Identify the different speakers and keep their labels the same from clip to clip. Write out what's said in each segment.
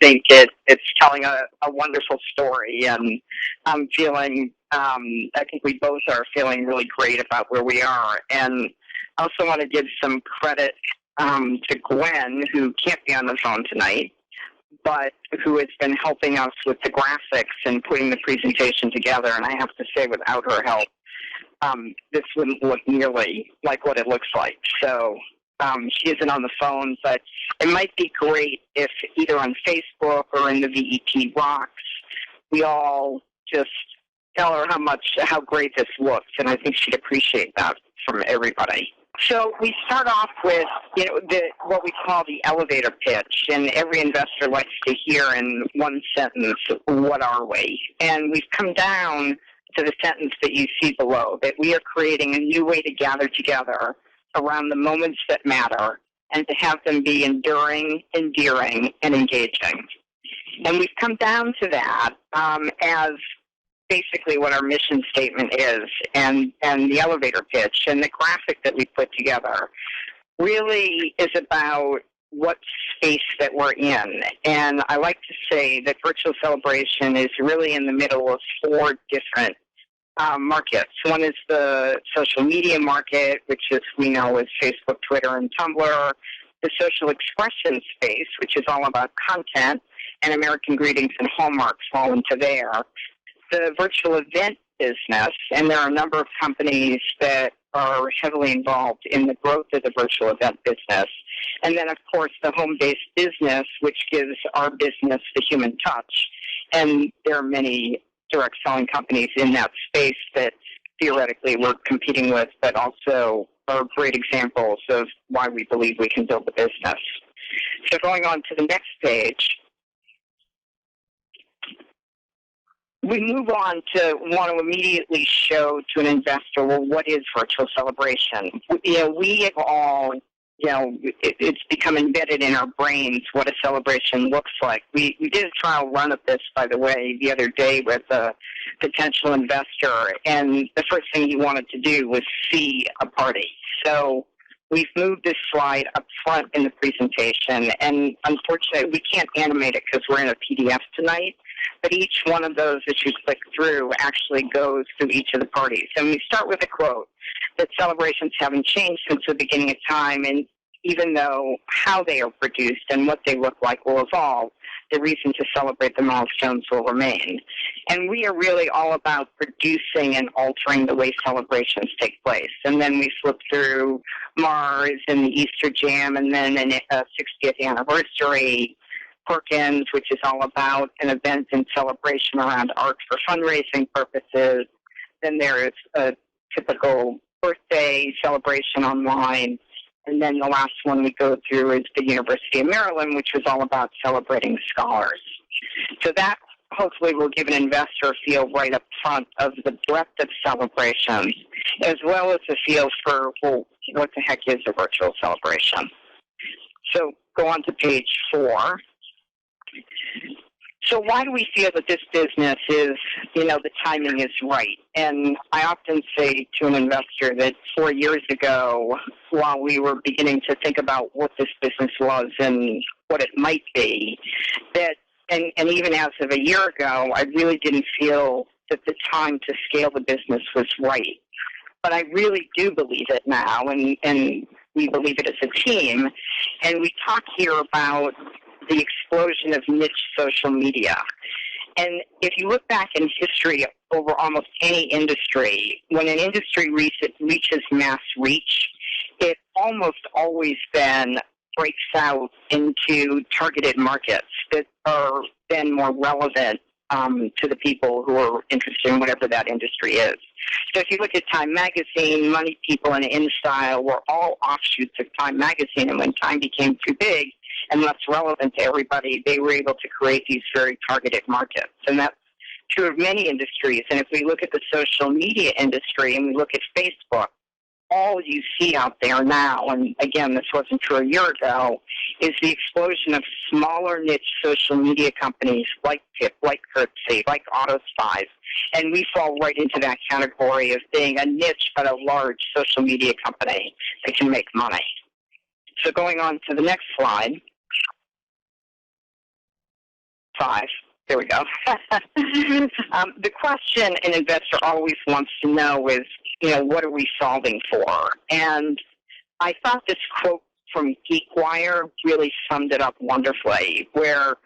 Speaker 1: think it's telling a wonderful story, and I'm feeling, I think we both are feeling really great about where we are. And I also want to give some credit to Gwen, who can't be on the phone tonight, but who has been helping us with the graphics and putting the presentation together. And I have to say, without her help, this wouldn't look nearly like what it looks like. So she isn't on the phone, but it might be great if either on Facebook or in the VEP Rocks, we all just tell her how great this looks, and I think she'd appreciate that from everybody. So we start off with, what we call the elevator pitch, and every investor likes to hear in one sentence, what are we? And we've come down to the sentence that you see below, that we are creating a new way to gather together around the moments that matter and to have them be enduring, endearing, and engaging. And we've come down to that as basically what our mission statement is, and the elevator pitch and the graphic that we put together really is about what space that we're in. And I like to say that virtual celebration is really in the middle of four different markets. One is the social media market, which we know is Facebook, Twitter, and Tumblr. The social expression space, which is all about content, and American Greetings and Hallmarks fall into there. The virtual event business, and there are a number of companies that are heavily involved in the growth of the virtual event business. And then, of course, the home-based business, which gives our business the human touch. And there are many direct selling companies in that space that theoretically we're competing with, but also are great examples of why we believe we can build the business. So going on to the next page, we move on to want to immediately show to an investor, well, what is virtual celebration? We have all, it's become embedded in our brains what a celebration looks like. We did a trial run of this, by the way, the other day with a potential investor, and the first thing he wanted to do was see a party. So we've moved this slide up front in the presentation, and unfortunately we can't animate it because we're in a PDF tonight. But each one of those that you click through actually goes through each of the parties. And we start with a quote that celebrations haven't changed since the beginning of time, and even though how they are produced and what they look like will evolve, the reason to celebrate the milestones will remain. And we are really all about producing and altering the way celebrations take place. And then we flip through Mars and the Easter Jam, and then a 60th anniversary, Perkins, which is all about an event and celebration around art for fundraising purposes. Then there is a typical birthday celebration online. And then the last one we go through is the University of Maryland, which was all about celebrating scholars. So that hopefully will give an investor a feel right up front of the breadth of celebrations, as well as a feel for, well, what the heck is a virtual celebration? So go on to page 4. So why do we feel that this business is, the timing is right? And I often say to an investor that 4 years ago, while we were beginning to think about what this business was and what it might be, that, and even as of a year ago, I really didn't feel that the time to scale the business was right. But I really do believe it now, and we believe it as a team. And we talk here about the explosion of niche social media. And if you look back in history over almost any industry, when an industry reaches mass reach, it almost always then breaks out into targeted markets that are then more relevant to the people who are interested in whatever that industry is. So if you look at Time Magazine, Money People, and InStyle were all offshoots of Time Magazine, and when Time became too big and less relevant to everybody, they were able to create these very targeted markets. And that's true of many industries. And if we look at the social media industry and we look at Facebook, all you see out there now, and again, this wasn't true a year ago, is the explosion of smaller niche social media companies like Pip, like Curtsy, like AutoSpies. And we fall right into that category of being a niche but a large social media company that can make money. So going on to the next slide. 5. There we go. The question an investor always wants to know is, what are we solving for? And I thought this quote from GeekWire really summed it up wonderfully, where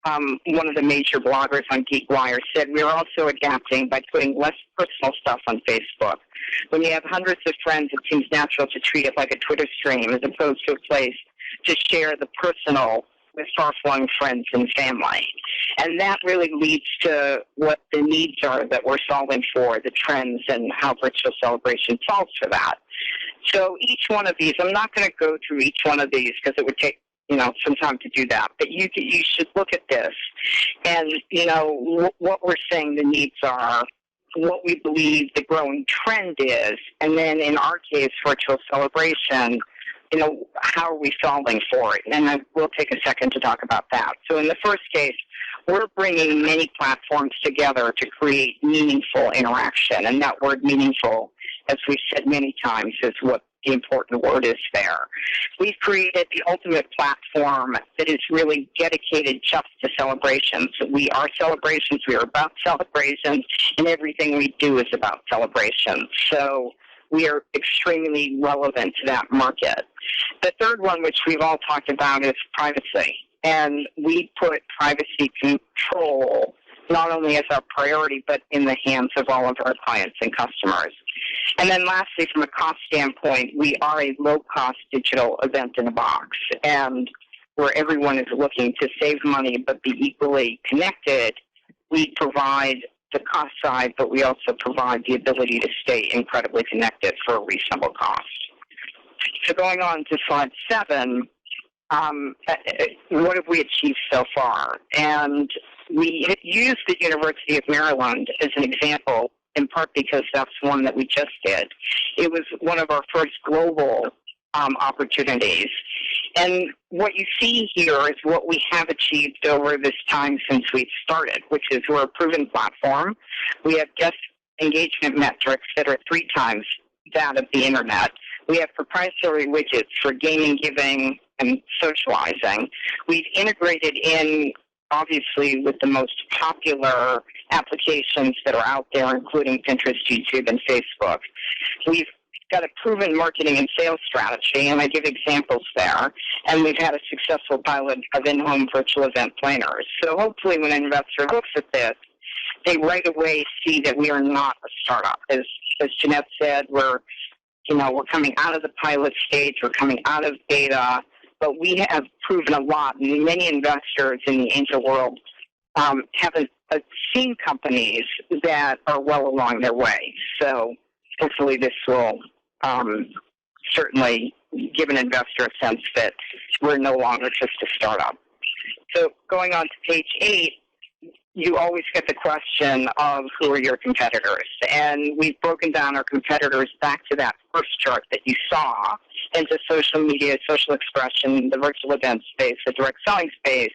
Speaker 1: one of the major bloggers on GeekWire said, we're also adapting by putting less personal stuff on Facebook. When you have hundreds of friends, it seems natural to treat it like a Twitter stream as opposed to a place to share the personal with far-flung friends and family. And that really leads to what the needs are that we're solving for, the trends, and how virtual celebration solves for that. So each one of these, I'm not going to go through each one of these because it would take some time to do that. But you should look at this and, what we're saying the needs are, what we believe the growing trend is, and then in our case, virtual celebration, how are we solving for it? And I will take a second to talk about that. So in the first case, we're bringing many platforms together to create meaningful interaction. And that word meaningful, as we've said many times, is what the important word is there. We've created the ultimate platform that is really dedicated just to celebrations. We are celebrations. We are about celebrations. And everything we do is about celebrations. So we are extremely relevant to that market. The third one, which we've all talked about, is privacy. And we put privacy control not only as our priority, but in the hands of all of our clients and customers. And then lastly, from a cost standpoint, we are a low-cost digital event in a box, and where everyone is looking to save money but be equally connected, we provide the cost side, but we also provide the ability to stay incredibly connected for a reasonable cost. So going on to slide 7, what have we achieved so far? And we used the University of Maryland as an example, in part because that's one that we just did. It was one of our first global opportunities. And what you see here is what we have achieved over this time since we've started, which is we're a proven platform. We have guest engagement metrics that are 3 times that of the Internet. We have proprietary widgets for gaming, giving, and socializing. We've integrated in, obviously, with the most popular applications that are out there, including Pinterest, YouTube, and Facebook. We've got a proven marketing and sales strategy, and I give examples there. And we've had a successful pilot of in-home virtual event planners. So hopefully when an investor looks at this, they right away see that we are not a startup. As Jeanette said, we're coming out of the pilot stage, we're coming out of beta, but we have proven a lot. And many investors in the angel world haven't seen companies that are well along their way. So hopefully this will certainly give an investor a sense that we're no longer just a startup. So going on to page 8, you always get the question of who are your competitors. And we've broken down our competitors back to that first chart that you saw into social media, social expression, the virtual event space, the direct selling space,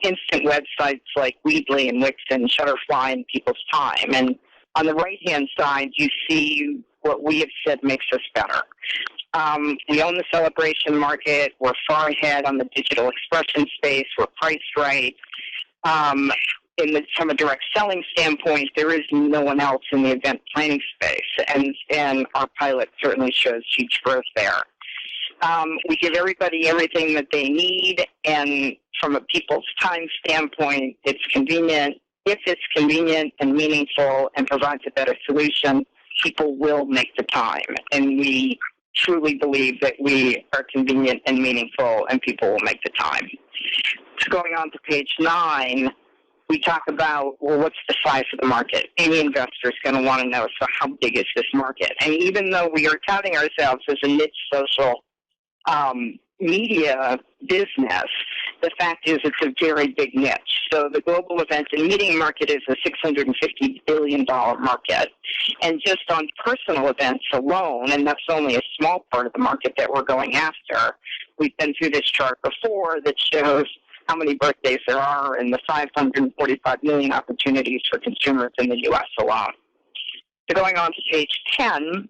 Speaker 1: instant websites like Weebly and Wix and Shutterfly and People's Time. And on the right-hand side, you see what we have said makes us better. We own the celebration market. We're far ahead on the digital expression space. We're priced right. From a direct selling standpoint, there is no one else in the event planning space, and our pilot certainly shows huge growth there. We give everybody everything that they need, and from a people's time standpoint, it's convenient. If it's convenient and meaningful and provides a better solution, people will make the time, and we truly believe that we are convenient and meaningful, and people will make the time. So going on to page 9, we talk about, well, what's the size of the market? Any investor is going to want to know, so how big is this market? And even though we are touting ourselves as a niche social media business, the fact is it's a very big niche. So the global event and meeting market is a $650 billion market. And just on personal events alone, and that's only a small part of the market that we're going after, we've been through this chart before that shows how many birthdays there are and the 545 million opportunities for consumers in the U.S. alone. So going on to page 10,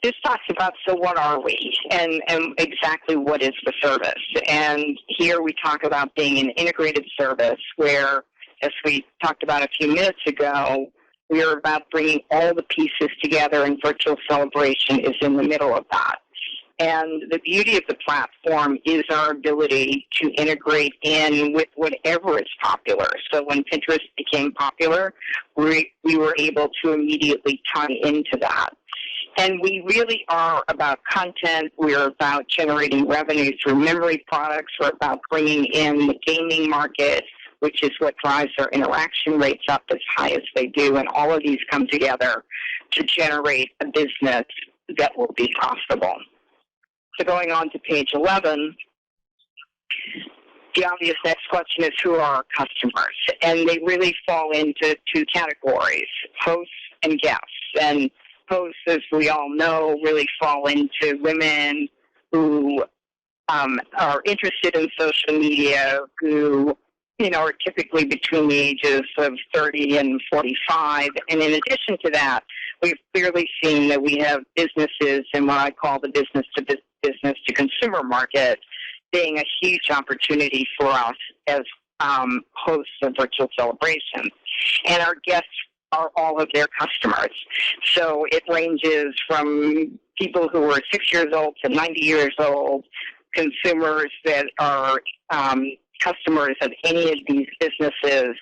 Speaker 1: this talks about, so what are we, and exactly what is the service. And here we talk about being an integrated service where, as we talked about a few minutes ago, we are about bringing all the pieces together, and virtual celebration is in the middle of that. And the beauty of the platform is our ability to integrate in with whatever is popular. So when Pinterest became popular, we were able to immediately tie into that. And we really are about content. We're about generating revenue through memory products. We're about bringing in the gaming market, which is what drives our interaction rates up as high as they do. And all of these come together to generate a business that will be profitable. So going on to page 11, the obvious next question is, who are our customers? And they really fall into two categories, hosts and guests. And hosts, as we all know, really fall into women who are interested in social media, who are typically between the ages of 30 and 45. And in addition to that, we've clearly seen that we have businesses in what I call the business-to-consumer market being a huge opportunity for us as hosts of virtual celebrations. And our guests are all of their customers. So it ranges from people who are 6 years old to 90 years old, consumers that are customers of any of these businesses,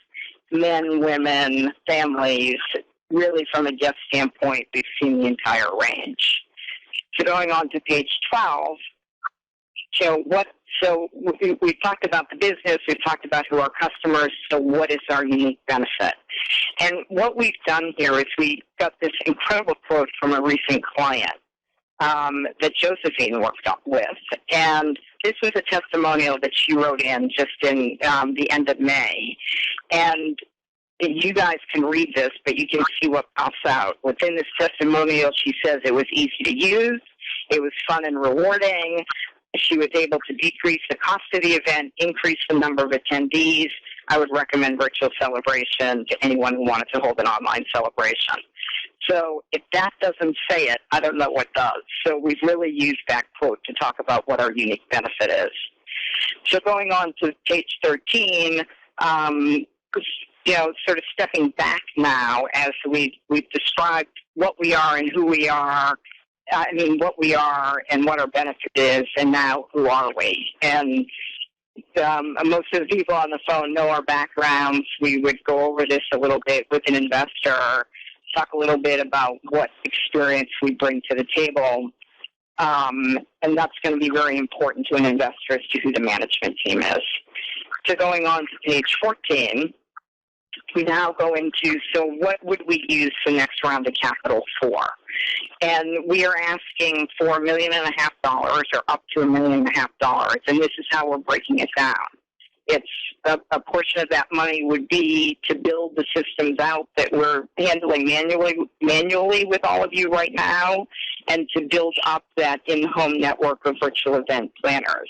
Speaker 1: men, women, families. Really, from a guest standpoint, we've seen the entire range. So going on to page 12, so we've talked about the business, we've talked about who our customers, so what is our unique benefit? And what we've done here is we got this incredible quote from a recent client that Josephine worked up with, and this was a testimonial that she wrote in just in the end of May. And you guys can read this, but you can see what pops out. Within this testimonial, she says it was easy to use, it was fun and rewarding, she was able to decrease the cost of the event, increase the number of attendees. I would recommend virtual celebration to anyone who wanted to hold an online celebration. So if that doesn't say it, I don't know what does. So we've really used that quote to talk about what our unique benefit is. So going on to page 13, sort of stepping back now as we've described what we are and who we are, what we are and what our benefit is, and now who are we? And most of the people on the phone know our backgrounds. We would go over this a little bit with an investor, talk a little bit about what experience we bring to the table, and that's going to be very important to an investor as to who the management team is. So going on to page 14, we now go into, so what would we use the next round of capital for? And we are asking for $1.5 million or up to $1.5 million, and this is how we're breaking it down. It's a portion of that money would be to build the systems out that we're handling manually with all of you right now, and to build up that in-home network of virtual event planners.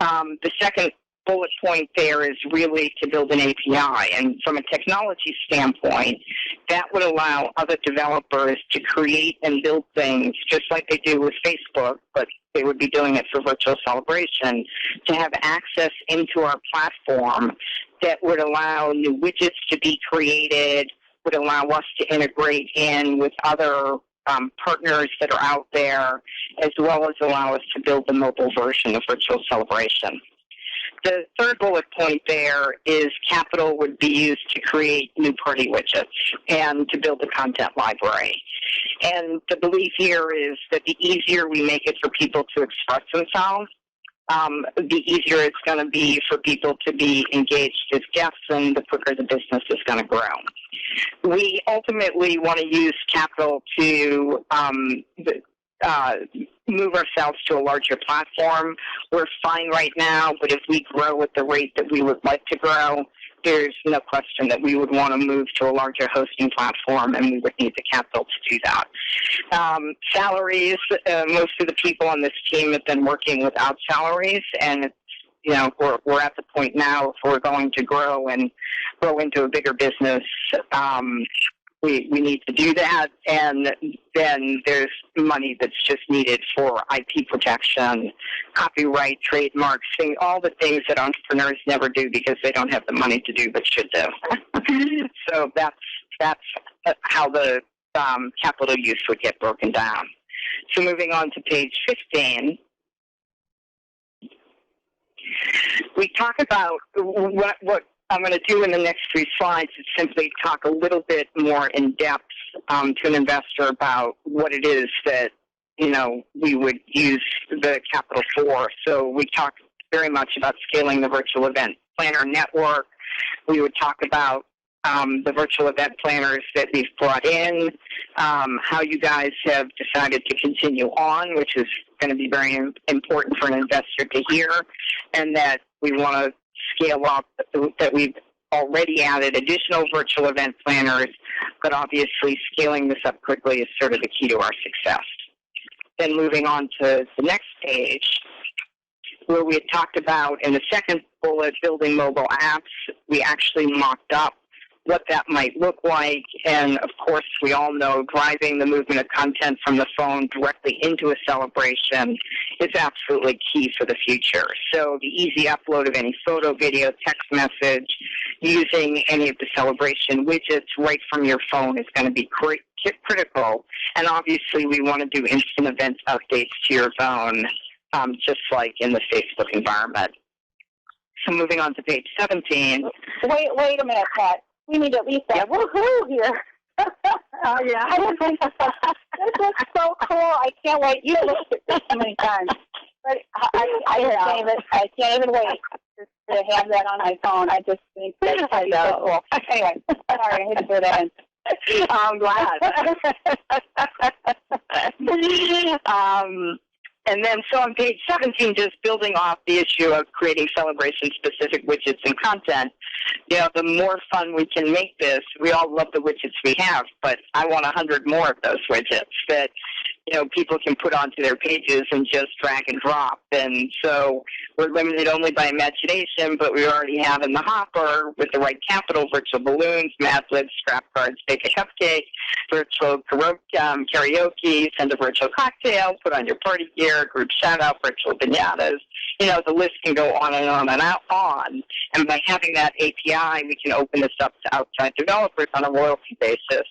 Speaker 1: The second bullet point there is really to build an API, and from a technology standpoint, that would allow other developers to create and build things just like they do with Facebook, but they would be doing it for virtual celebration, to have access into our platform that would allow new widgets to be created, would allow us to integrate in with other partners that are out there, as well as allow us to build the mobile version of virtual celebration. The third bullet point there is capital would be used to create new party widgets and to build the content library. And the belief here is that the easier we make it for people to express themselves, the easier it's going to be for people to be engaged as guests, and the quicker the business is going to grow. We ultimately want to use capital to move ourselves to a larger platform. We're fine right now, but if we grow at the rate that we would like to grow, there's no question that we would want to move to a larger hosting platform, and we would need the capital to do that. Salaries, most of the people on this team have been working without salaries, and we're at the point now, if we're going to grow and grow into a bigger business, we need to do that, and then there's money that's just needed for IP protection, copyright, trademarks, all the things that entrepreneurs never do because they don't have the money to do but should do. So that's how the capital use would get broken down. So moving on to page 15, we talk about what I'm going to do in the next 3 slides is simply talk a little bit more in depth to an investor about what it is that, we would use the capital for. So we talk very much about scaling the virtual event planner network. We would talk about the virtual event planners that we've brought in, how you guys have decided to continue on, which is going to be very important for an investor to hear, and that we want to scale up, that we've already added additional virtual event planners, but obviously scaling this up quickly is sort of the key to our success. Then moving on to the next page, where we had talked about in the second bullet, building mobile apps, we actually mocked up what that might look like, and of course we all know driving the movement of content from the phone directly into a celebration is absolutely key for the future. So the easy upload of any photo, video, text message, using any of the celebration widgets right from your phone is going to be critical, and obviously we want to do instant event updates to your phone, just like in the Facebook environment. So moving on to page 17.
Speaker 2: Wait a minute, Pat. We need at least a woohoo here.
Speaker 3: Oh, yeah.
Speaker 2: This is so cool. I can't wait. You looked at this so many times. But I can't even wait to have that on my phone. I just think that's so cool. Anyway, sorry, I had to do that in.
Speaker 1: I'm glad. And then, so on page 17, just building off the issue of creating celebration-specific widgets and content, the more fun we can make this, we all love the widgets we have, but I want 100 more of those widgets that, people can put onto their pages and just drag and drop. And so we're limited only by imagination, but we already have in the hopper, with the right capital, virtual balloons, Mad Libs, scrap cards, bake a cupcake, virtual karaoke, send a virtual cocktail, put on your party gear, group shout-out, virtual piñatas. The list can go on and on and on. And by having that API, we can open this up to outside developers on a royalty basis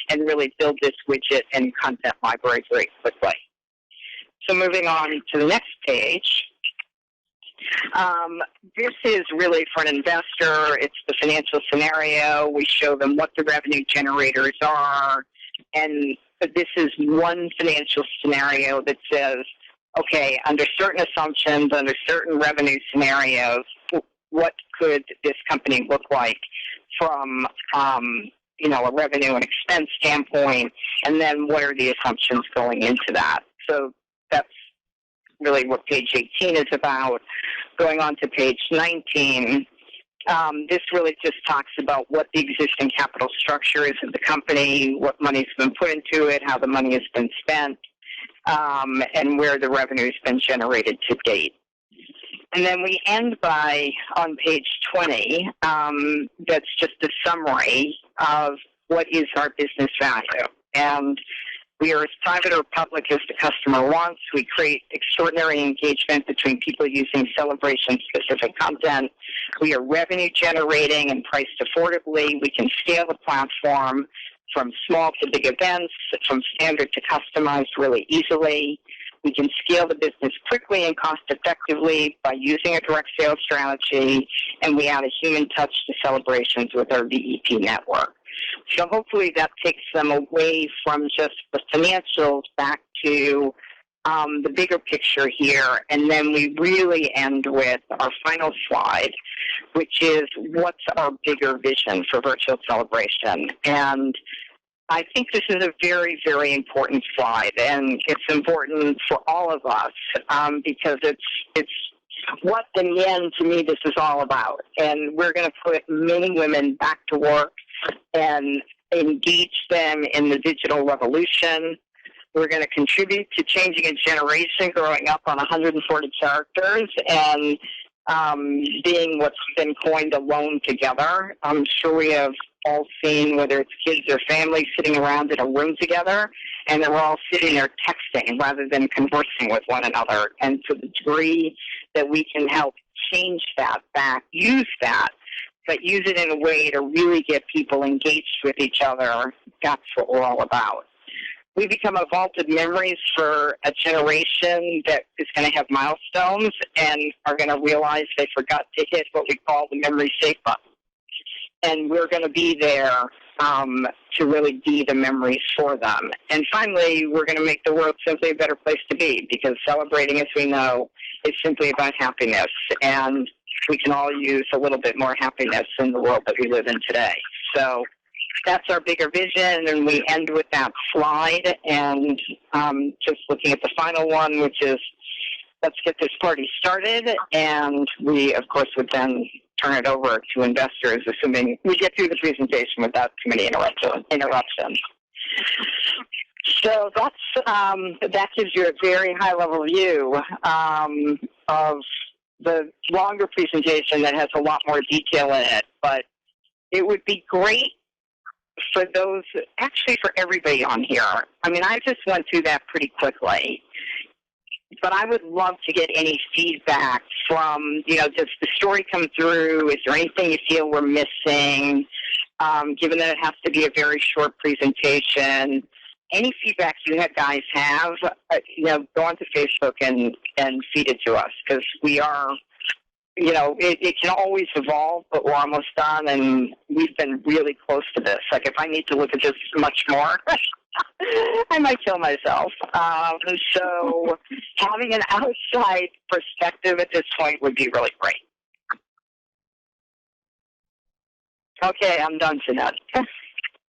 Speaker 1: and really build this widget and content library very quickly. So moving on to the next page. This is really for an investor. It's the financial scenario. We show them what the revenue generators are. And this is one financial scenario that says, okay, under certain assumptions, under certain revenue scenarios, what could this company look like from a revenue and expense standpoint, and then what are the assumptions going into that? So that's really what page 18 is about. Going on to page 19, this really just talks about what the existing capital structure is of the company, what money's been put into it, how the money has been spent, and where the revenue's been generated to date. And then we end on page 20, that's just a summary of what is our business value. And we are as private or public as the customer wants. We create extraordinary engagement between people using celebration-specific content. We are revenue generating and priced affordably. We can scale the platform from small to big events, from standard to customized really easily. We can scale the business quickly and cost-effectively by using a direct sales strategy, and we add a human touch to celebrations with our VEP network. So hopefully that takes them away from just the financials back to the bigger picture here, and then we really end with our final slide, which is what's our bigger vision for virtual celebration. And I think this is a very, very important slide, and it's important for all of us because it's what, in the end, to me, this is all about. And we're going to put men and women back to work and engage them in the digital revolution. We're going to contribute to changing a generation growing up on 140 characters and being what's been coined alone together. I'm sure we have all seen, whether it's kids or families sitting around in a room together, and they're all sitting there texting rather than conversing with one another. And to the degree that we can help change that back, use that, but use it in a way to really get people engaged with each other, that's what we're all about. We become a vault of memories for a generation that is going to have milestones and are going to realize they forgot to hit what we call the memory save button. And we're going to be there to really be the memories for them. And finally, we're going to make the world simply a better place to be, because celebrating, as we know, is simply about happiness. And we can all use a little bit more happiness in the world that we live in today. So that's our bigger vision, and we end with that slide. And just looking at the final one, which is, let's get this party started. And we, of course, would then turn it over to investors, assuming we get through the presentation without too many interruptions. So that gives you a very high-level view of the longer presentation that has a lot more detail in it. But it would be great for those, actually for everybody on here. I mean, I just went through that pretty quickly. But I would love to get any feedback from, does the story come through? Is there anything you feel we're missing? Given that it has to be a very short presentation, any feedback you guys have, go onto Facebook and feed it to us, because we are, it can always evolve, but we're almost done, and we've been really close to this. Like, if I need to look at this much more, I might kill myself. So having an outside perspective at this point would be really great. Okay, I'm done, Jeanette.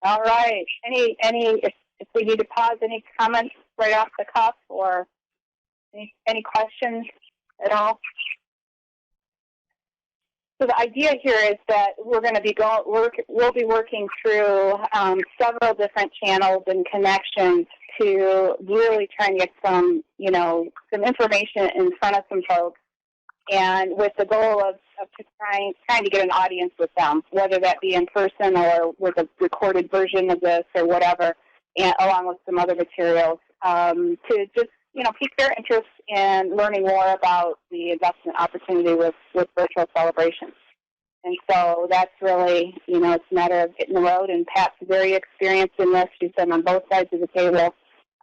Speaker 2: All right. If we need to pause, any comments right off the cuff, or any questions at all? So the idea here is that we're going to be we'll be working through several different channels and connections to really try and get some information in front of some folks, and with the goal of trying to get an audience with them, whether that be in person or with a recorded version of this or whatever, and along with some other materials, to just pique their interest in learning more about the investment opportunity with virtual celebrations. And so that's really, it's a matter of hitting the road, and Pat's very experienced in this. She's been on both sides of the table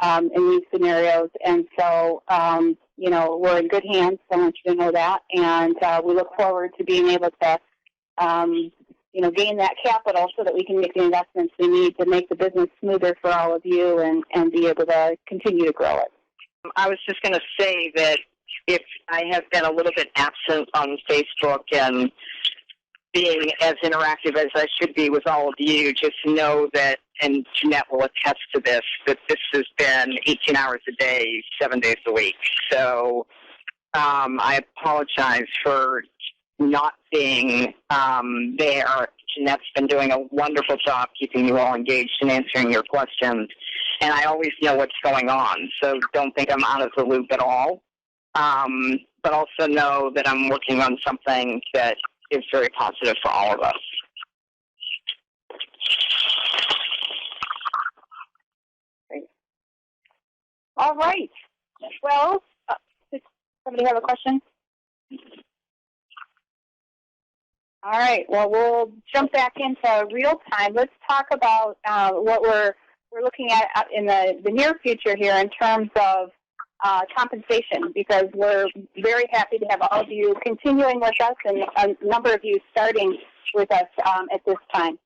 Speaker 2: in these scenarios. And so, we're in good hands. I want you to know that. And we look forward to being able to, gain that capital so that we can make the investments we need to make the business smoother for all of you and be able to continue to grow it.
Speaker 1: I was just going to say that if I have been a little bit absent on Facebook and being as interactive as I should be with all of you, just know that, and Jeanette will attest to this, that this has been 18 hours a day, 7 days a week. So I apologize for not being there. Jeanette's been doing a wonderful job keeping you all engaged and answering your questions. And I always know what's going on, so don't think I'm out of the loop at all. But also know that I'm working on something that is very positive for all of us.
Speaker 2: Great. All right. Well, does somebody have a question? All right. Well, we'll jump back into real time. Let's talk about what we're looking at in the near future here in terms of compensation, because we're very happy to have all of you continuing with us and a number of you starting with us at this time.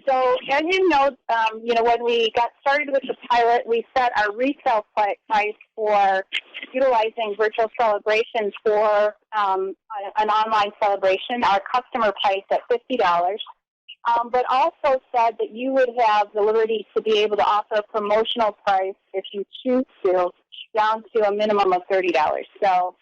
Speaker 2: So as you know, when we got started with the pilot, we set our retail price for utilizing virtual celebrations for an online celebration, our customer price at $50. But also said that you would have the liberty to be able to offer a promotional price if you choose to, down to a minimum of $30. So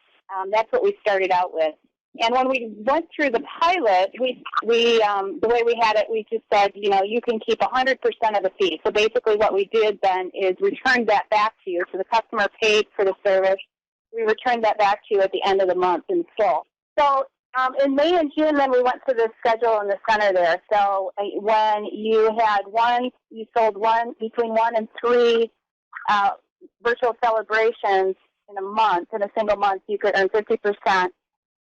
Speaker 2: that's what we started out with. And when we went through the pilot, we the way we had it, we just said, you can keep 100% of the fee. So basically what we did then is returned that back to you. So the customer paid for the service. We returned that back to you at the end of the month in full. So In May and June, then we went to the schedule in the center there. So when you sold between 1 and 3 virtual celebrations in a single month, you could earn 50%.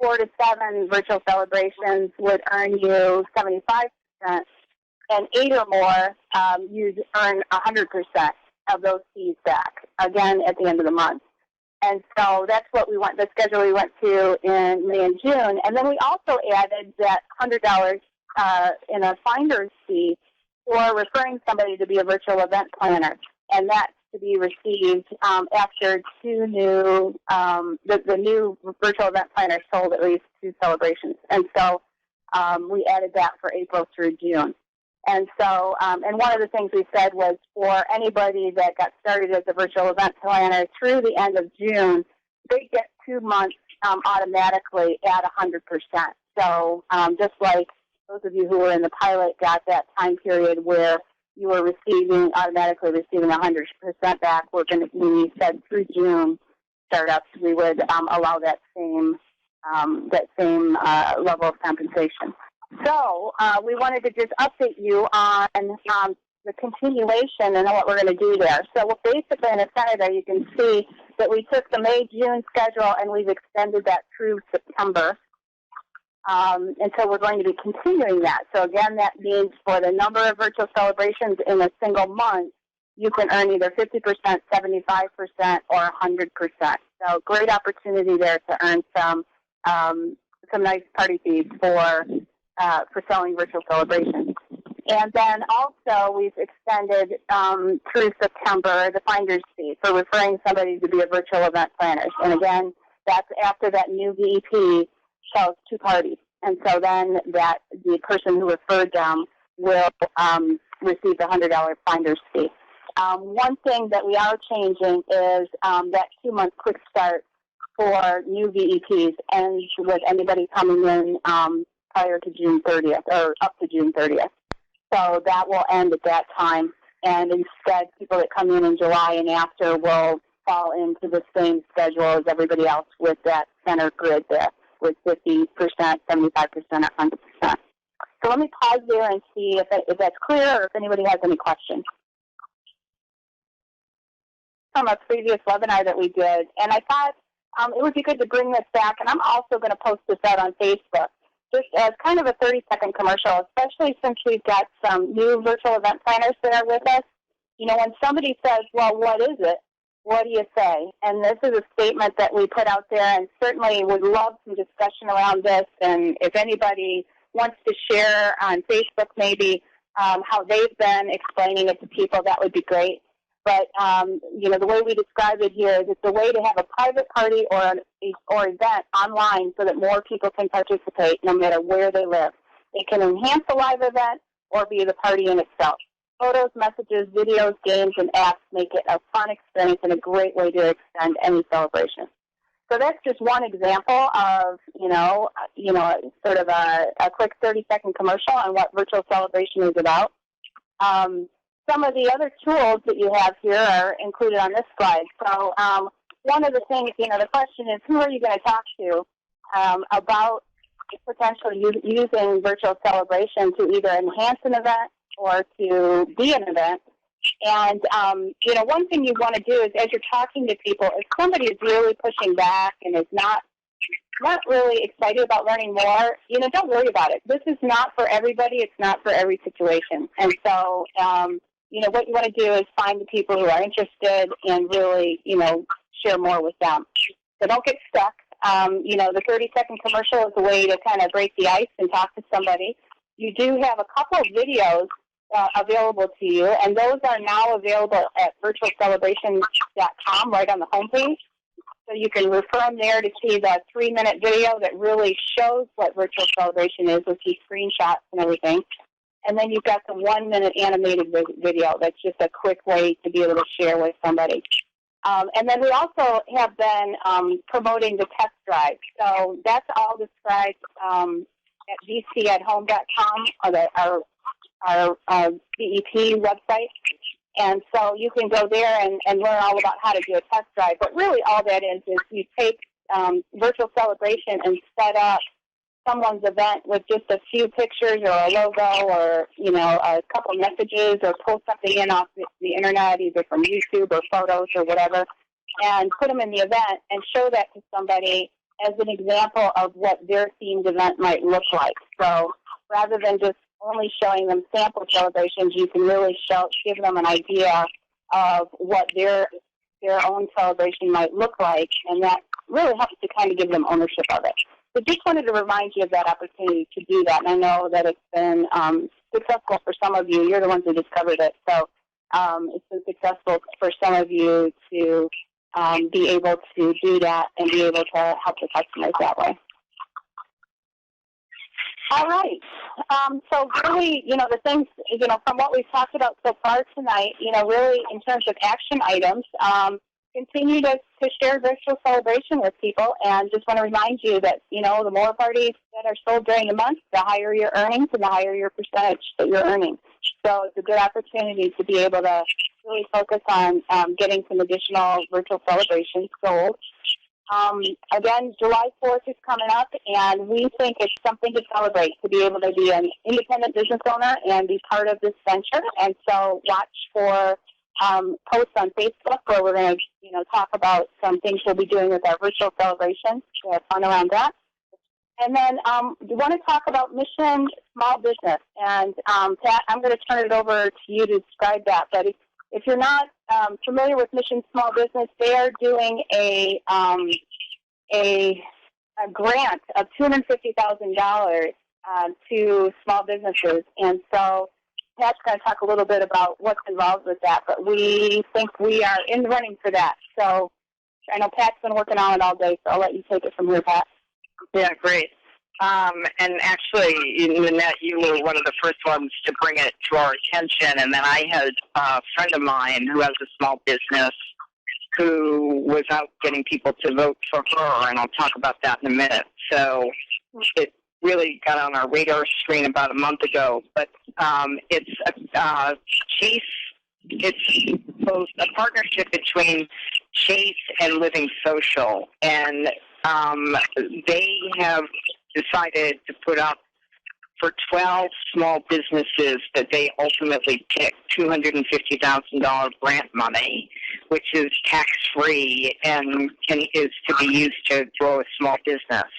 Speaker 2: 4 to 7 virtual celebrations would earn you 75%, and 8 or more, you'd earn 100% of those fees back, again, at the end of the month. And so that's the schedule we went to in May and June. And then we also added that $100 in a finder's fee for referring somebody to be a virtual event planner. And that's to be received after 2 new, the new virtual event planners sold at least 2 celebrations. And so we added that for April through June. And so, and one of the things we said was for anybody that got started as a virtual event planner through the end of June, they get 2 months automatically at 100%. So just like those of you who were in the pilot got that time period where you were automatically receiving 100% back, we said through June startups, we would allow that same level of compensation. So we wanted to just update you on the continuation and what we're going to do there. So basically in the center there you can see that we took the May-June schedule and we've extended that through September. And so we're going to be continuing that. So again, that means for the number of virtual celebrations in a single month, you can earn either 50%, 75%, or 100%. So great opportunity there to earn some nice party fees for selling virtual celebrations. And then also we've extended through September the finder's fee for referring somebody to be a virtual event planner. And again, that's after that new VEP sells 2 parties. And so then the person who referred them will receive the $100 finder's fee. One thing that we are changing is that 2-month quick start for new VEPs ends with anybody coming in prior to June 30th or up to June 30th. So that will end at that time. And instead, people that come in July and after will fall into the same schedule as everybody else with that center grid there with 50%, 75%, or 100%. So let me pause there and see if that's clear or if anybody has any questions. From a previous webinar that we did, and I thought it would be good to bring this back, and I'm also going to post this out on Facebook, just as kind of a 30-second commercial, especially since we've got some new virtual event planners that are with us. You know, when somebody says, well, what is it? What do you say? And this is a statement that we put out there, and certainly would love some discussion around this. And if anybody wants to share on Facebook maybe how they've been explaining it to people, that would be great. But, you know, the way we describe it here is it's a way to have a private party or event online so that more people can participate no matter where they live. It can enhance a live event or be the party in itself. Photos, messages, videos, games, and apps make it a fun experience and a great way to extend any celebration. So that's just one example of, sort of a quick 30-second commercial on what virtual celebration is about. Some of the other tools that you have here are included on this slide. So one of the things, the question is, who are you going to talk to about potentially using virtual celebration to either enhance an event or to be an event? And, one thing you want to do is as you're talking to people, if somebody is really pushing back and is not really excited about learning more, don't worry about it. This is not for everybody. It's not for every situation. And so, what you want to do is find the people who are interested and really, share more with them. So don't get stuck. The 30-second commercial is a way to kind of break the ice and talk to somebody. You do have a couple of videos available to you, and those are now available at virtualcelebration.com right on the homepage. So you can refer them there to see the 3-minute video that really shows what virtual celebration is with these screenshots and everything. And then you've got the 1-minute animated video that's just a quick way to be able to share with somebody. And then we also have been promoting the test drive. So that's all described at vcathome.com, our VEP website. And so you can go there and learn all about how to do a test drive. But really all that is you take virtual celebration and set up someone's event with just a few pictures or a logo or, a couple messages, or pull something in off the internet, either from YouTube or photos or whatever, and put them in the event and show that to somebody as an example of what their themed event might look like. So rather than just only showing them sample celebrations, you can really give them an idea of what their own celebration might look like, and that really helps to kind of give them ownership of it. So just wanted to remind you of that opportunity to do that, and I know that it's been successful for some of you. You're the ones who discovered it, so it's been successful for some of you to be able to do that and be able to help the customers that way. All right. So really, the things, from what we've talked about so far tonight, really in terms of action items, continue to share virtual celebration with people. And just want to remind you that, the more parties that are sold during the month, the higher your earnings and the higher your percentage that you're earning. So it's a good opportunity to be able to really focus on getting some additional virtual celebrations sold. Again, July 4th is coming up, and we think it's something to celebrate, to be able to be an independent business owner and be part of this venture. And so watch for posts on Facebook where we're going to, talk about some things we'll be doing with our virtual celebrations. We have fun around that. And then we want to talk about Mission Small Business. And Pat, I'm going to turn it over to you to describe that. But if you're not familiar with Mission Small Business, they are doing a grant of $250,000 to small businesses. And so Pat's going to talk a little bit about what's involved with that, but we think we are in the running for that. So I know Pat's been working on it all day, so I'll let you take it from here, Pat.
Speaker 1: Yeah, great. And actually, Lynette, you were one of the first ones to bring it to our attention, and then I had a friend of mine who has a small business who was out getting people to vote for her, and I'll talk about that in a minute. So it really got on our radar screen about a month ago, but it's Chase. It's both a partnership between Chase and Living Social, and they have decided to put up for 12 small businesses that they ultimately pick $250,000 grant money, which is tax-free and is to be used to grow a small business.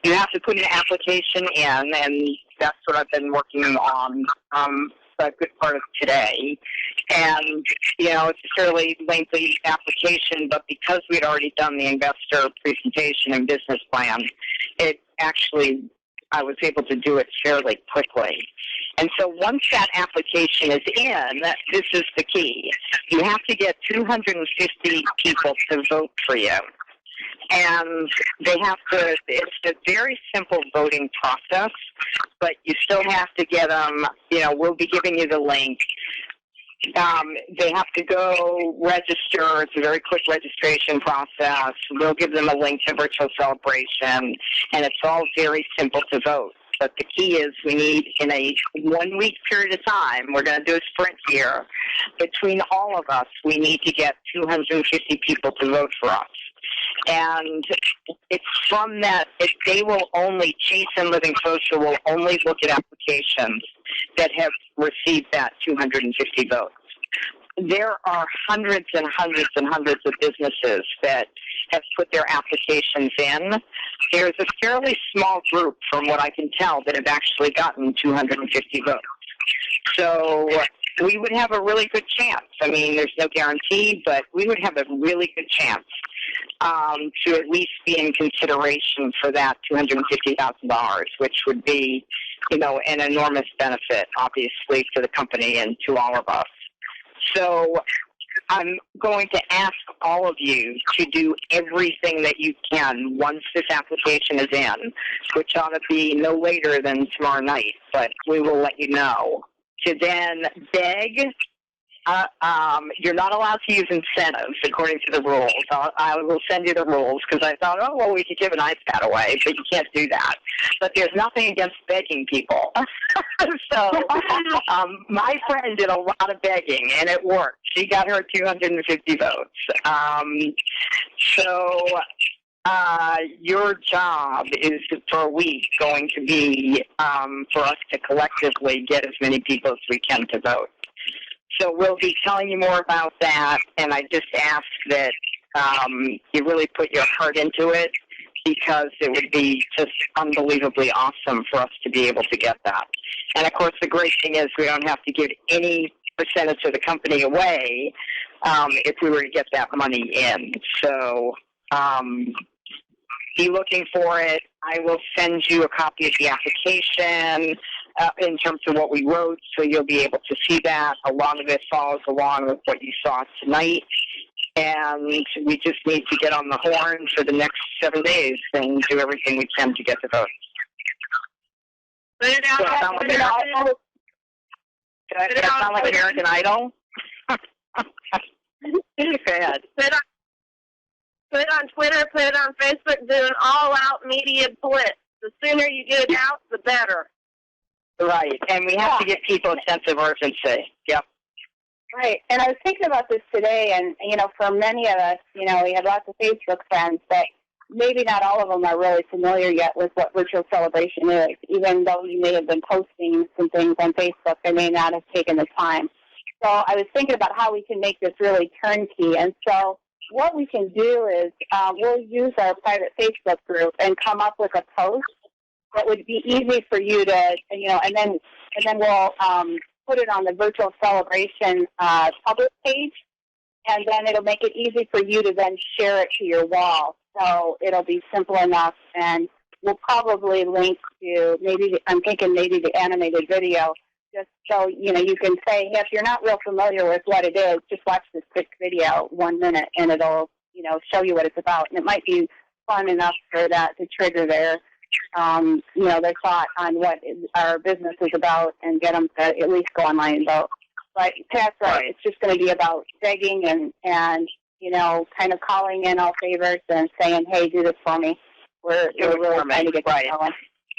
Speaker 1: You have to put an application in, and that's what I've been working on a good part of today. And, it's a fairly lengthy application, but because we'd already done the investor presentation and business plan, I was able to do it fairly quickly. And so once that application is in, this is the key. You have to get 250 people to vote for you. And it's a very simple voting process, but you still have to get them, we'll be giving you the link. They have to go register. It's a very quick registration process. We'll give them a link to virtual celebration, and it's all very simple to vote. But the key is we need, in a 1 week period of time, we're going to do a sprint here, between all of us, we need to get 250 people to vote for us. And it's from that, they will only, Chase and Living Social will only look at applications that have received that 250 votes. There are hundreds and hundreds and hundreds of businesses that have put their applications in. There's a fairly small group, from what I can tell, that have actually gotten 250 votes. So we would have a really good chance. I mean, there's no guarantee, but we would have a really good chance to at least be in consideration for that $250,000, which would be, an enormous benefit, obviously, to the company and to all of us. So I'm going to ask all of you to do everything that you can once this application is in, which ought to be no later than tomorrow night, but we will let you know, to then beg. You're not allowed to use incentives according to the rules. I will send you the rules, because I thought, we could give an iPad away, but you can't do that. But there's nothing against begging people. So my friend did a lot of begging, and it worked. She got her 250 votes. So your job is for a week going to be for us to collectively get as many people as we can to vote. So we'll be telling you more about that, and I just ask that you really put your heart into it, because it would be just unbelievably awesome for us to be able to get that. And, of course, the great thing is we don't have to give any percentage of the company away if we were to get that money in. So be looking for it. I will send you a copy of the application in terms of what we wrote, so you'll be able to see that. A lot of it follows along with what you saw tonight. And we just need to get on the horn for the next 7 days and do everything we can to get the vote.
Speaker 3: Put it out.
Speaker 1: Does that sound like American Idol? Bad.
Speaker 3: Put it on Twitter, put it on Facebook, do an all-out media blitz. The sooner you get it out, the better.
Speaker 1: Right, and we have to give people a sense of urgency. Yep.
Speaker 2: Right, and I was thinking about this today, and, for many of us, we have lots of Facebook friends, but maybe not all of them are really familiar yet with what virtual celebration is. Even though you may have been posting some things on Facebook, they may not have taken the time. So I was thinking about how we can make this really turnkey, and so what we can do is we'll use our private Facebook group and come up with a post that would be easy for you to, and then we'll put it on the virtual celebration public page, and then it'll make it easy for you to then share it to your wall. So it'll be simple enough, and we'll probably link to I'm thinking maybe the animated video, just so, you can say, hey, if you're not real familiar with what it is, just watch this quick video, 1 minute, and it'll, show you what it's about. And it might be fun enough for that to trigger their thought on what our business is about, and get them to at least go online and vote. But Pat's right. It's just going to be about begging and kind of calling in all favors and saying, hey, do this for me. We're really trying to get this going.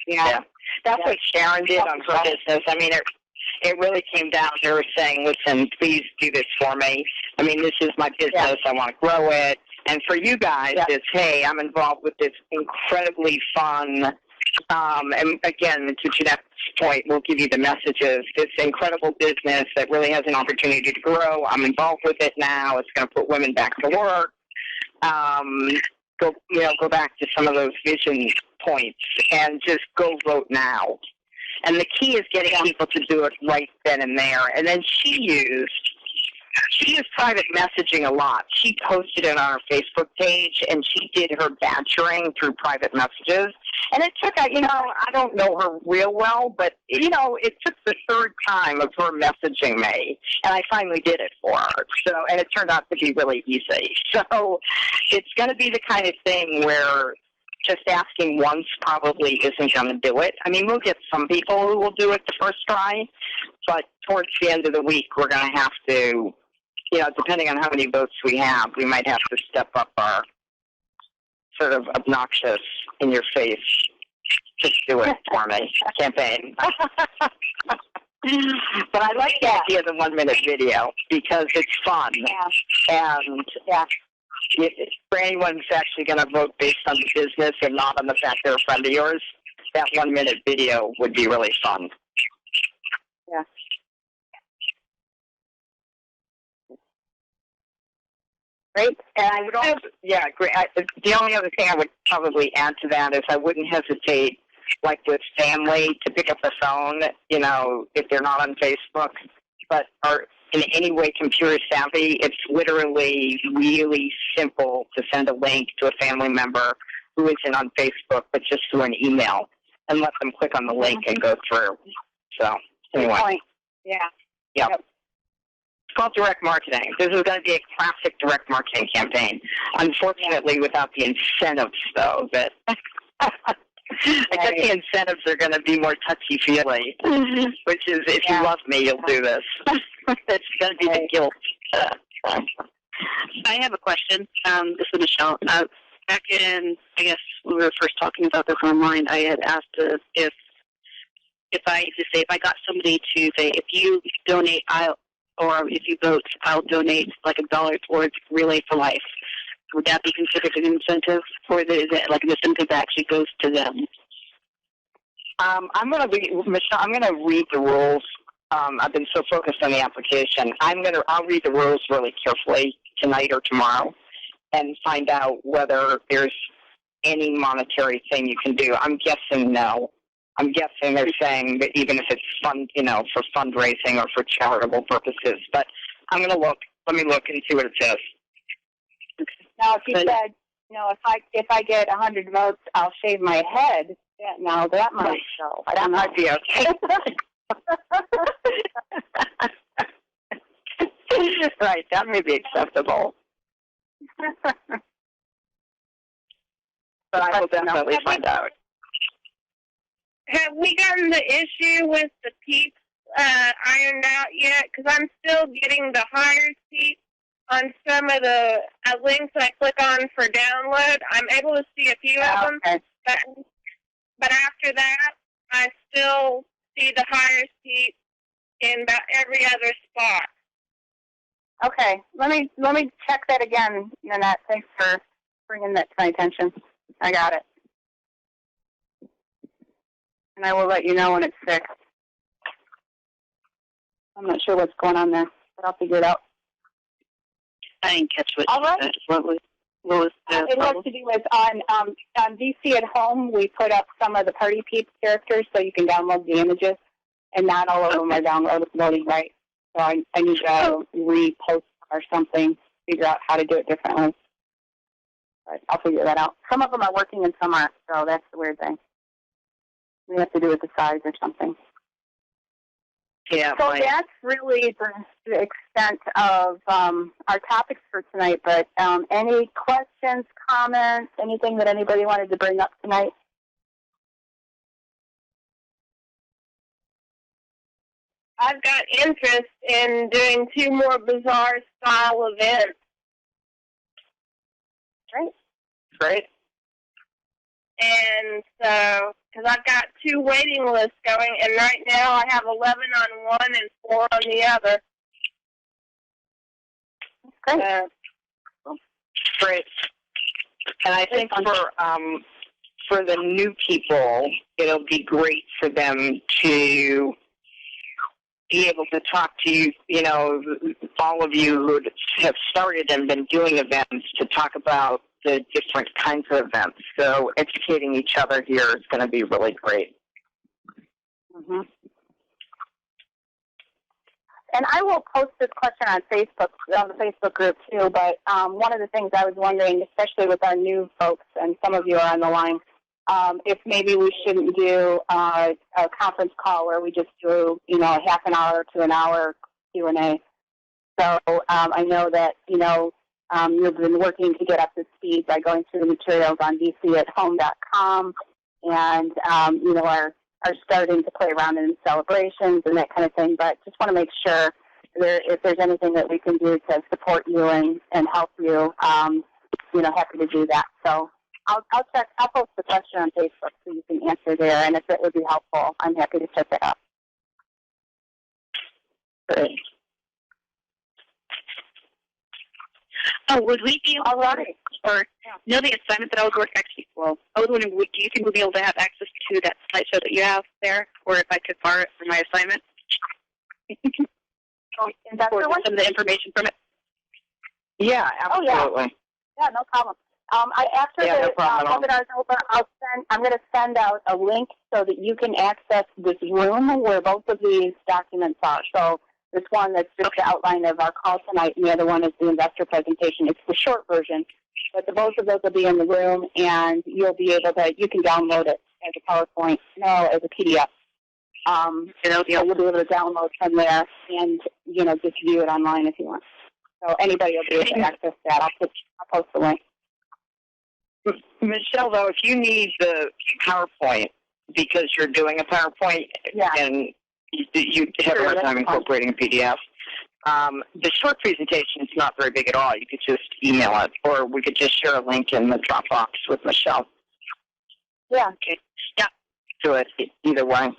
Speaker 2: Yeah.
Speaker 1: That's what Sharon did on her business. I mean, it really came down to her saying, listen, please do this for me. I mean, this is my business. Yeah. I want to grow it. And for you guys, it's, hey, I'm involved with this incredibly fun, and again, to Jeanette's point, we'll give you the messages. This incredible business that really has an opportunity to grow. I'm involved with it now. It's going to put women back to work. Go back to some of those vision points and just go vote now. And the key is getting people to do it right then and there. And then she used private messaging a lot. She posted it on her Facebook page, and she did her badgering through private messages. And it took, I don't know her real well, but, it took the third time of her messaging me, and I finally did it for her. And it turned out to be really easy. So it's going to be the kind of thing where just asking once probably isn't going to do it. I mean, we'll get some people who will do it the first try, but towards the end of the week, we're going to have to, depending on how many votes we have, we might have to step up our sort of obnoxious, in-your-face, just do it for me campaign. But I like the idea of the 1 minute video because it's fun. Yeah. And for anyone who's actually going to vote based on the business and not on the fact they're a friend of yours, that 1 minute video would be really fun.
Speaker 2: Yeah. Great. And I would also, great. The only other thing I would probably add to that is I wouldn't hesitate, like with family, to pick up the phone, if they're not on Facebook, but are in any way computer savvy. It's literally really simple to send a link to a family member who isn't on Facebook, but just through an email, and let them click on the link and go through. So, anyway. Good point. Yeah. Yep. It's called direct marketing. This is going to be a classic direct marketing campaign. Unfortunately, without the incentives, though, that I guess the incentives are going to be more touchy-feely, which is, if you love me, you'll do this. It's going to be the guilt.
Speaker 4: I have a question. This is Michelle. Back in, I guess, when we were first talking about this online, I had asked if I got somebody to say, if you donate, or if you vote, I'll donate like $1 towards Relay for Life. Would that be considered an incentive, or is it like an incentive that actually goes to them?
Speaker 1: I'm going to read, Michelle. I'm going to read the rules. I've been so focused on the application. I'll read the rules really carefully tonight or tomorrow, and find out whether there's any monetary thing you can do. I'm guessing no. I'm guessing they're saying that even if it's for fundraising or for charitable purposes. But I'm going to look. Let me look and see what it says.
Speaker 2: Now, if you said, if I get 100 votes, I'll shave my head. Now that might go.
Speaker 1: That might be okay. Right, that may be acceptable. But I will definitely find out.
Speaker 3: Have we gotten the issue with the PEPs ironed out yet? Because I'm still getting the higher seats on some of the links I click on for download. I'm able to see a few of them, but after that, I still see the higher seats in about every other spot.
Speaker 2: Okay, let me check that again, Nanette. Thanks for bringing that to my attention. I got it. And I will let you know when it's fixed. I'm not sure what's going on there, but I'll figure it out.
Speaker 4: I didn't catch what
Speaker 2: All right.
Speaker 4: you said. What was the
Speaker 2: it has to do with on DC at Home, we put up some of the Party Peeps characters so you can download the images, and not all of them are downloading right. So I need to repost or something, figure out how to do it differently. But I'll figure that out. Some of them are working and some aren't, so that's the weird thing. We have to do with the size or something.
Speaker 1: Yeah.
Speaker 2: So that's really the extent of our topics for tonight. But any questions, comments, anything that anybody wanted to bring up tonight?
Speaker 3: I've got interest in doing 2 more bizarre style events.
Speaker 1: Great.
Speaker 3: And so, because I've got 2 waiting lists going, and right now I have 11 on one and 4 on the other.
Speaker 2: Great.
Speaker 1: Great. And I think for the new people, it'll be great for them to be able to talk to you, all of you who have started and been doing events, to talk about the different kinds of events. So educating each other here is going to be really great.
Speaker 2: Mm-hmm. And I will post this question on Facebook, on the Facebook group too, but one of the things I was wondering, especially with our new folks, and some of you are on the line, if maybe we shouldn't do a conference call where we just do, a half an hour to an hour Q&A. So I know that, you've been working to get up to speed by going through the materials on dcathome.com and, are starting to play around in celebrations and that kind of thing. But just want to make sure if there's anything that we can do to support you and help you, happy to do that. So I'll post the question on Facebook so you can answer there. And if it would be helpful, I'm happy to set that up.
Speaker 1: Great.
Speaker 4: Oh, would we be able the assignment that I was working, I was wondering, do you think we'd be able to have access to that slideshow that you have there, or if I could borrow it for my assignment? Or some of the information from it?
Speaker 1: Yeah, absolutely.
Speaker 2: Yeah, no problem. After the webinar is over, I'm going to send out a link so that you can access this room where both of these documents are. So this one that's just the outline of our call tonight, and the other one is the investor presentation. It's the short version, but both of those will be in the room, and you'll be able to, you can download it as a PowerPoint, as a PDF. You'll be able to download from there and, just view it online if you want. So anybody will be able to access that. I'll post the link.
Speaker 1: Michelle, though, if you need the PowerPoint because you're doing a PowerPoint and you have a hard time incorporating a PDF, the short presentation is not very big at all. You could just email it, or we could just share a link in the Dropbox with Michelle.
Speaker 2: Yeah.
Speaker 1: Okay. Yeah. Do it either way.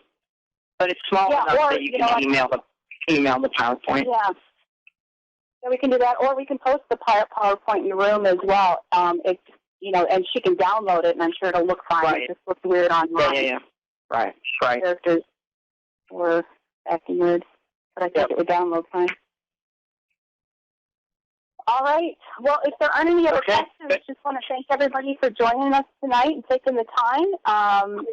Speaker 1: But it's small enough that you can email the PowerPoint.
Speaker 2: Yeah. Yeah, we can do that, or we can post the PowerPoint in the room as well. It's, you know, and she can download it, and I'm sure it'll look fine.
Speaker 1: Right.
Speaker 2: It just looks weird online.
Speaker 1: Yeah. Right.
Speaker 2: Characters or acting weird, but I think it would download fine. All right. Well, if there aren't any other questions, I just want to thank everybody for joining us tonight and taking the time.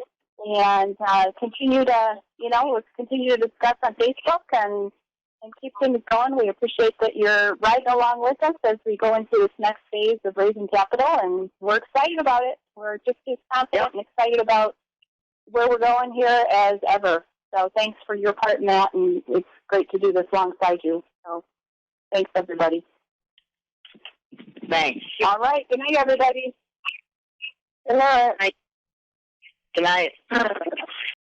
Speaker 2: And continue to, you know, let's continue to discuss on Facebook and keep things going. We appreciate that you're riding along with us as we go into this next phase of raising capital, and we're excited about it. We're just as confident and excited about where we're going here as ever. So thanks for your part in that, and it's great to do this alongside you. So thanks, everybody.
Speaker 1: Thanks.
Speaker 2: All right. Good night, everybody.
Speaker 1: Good night. Good night.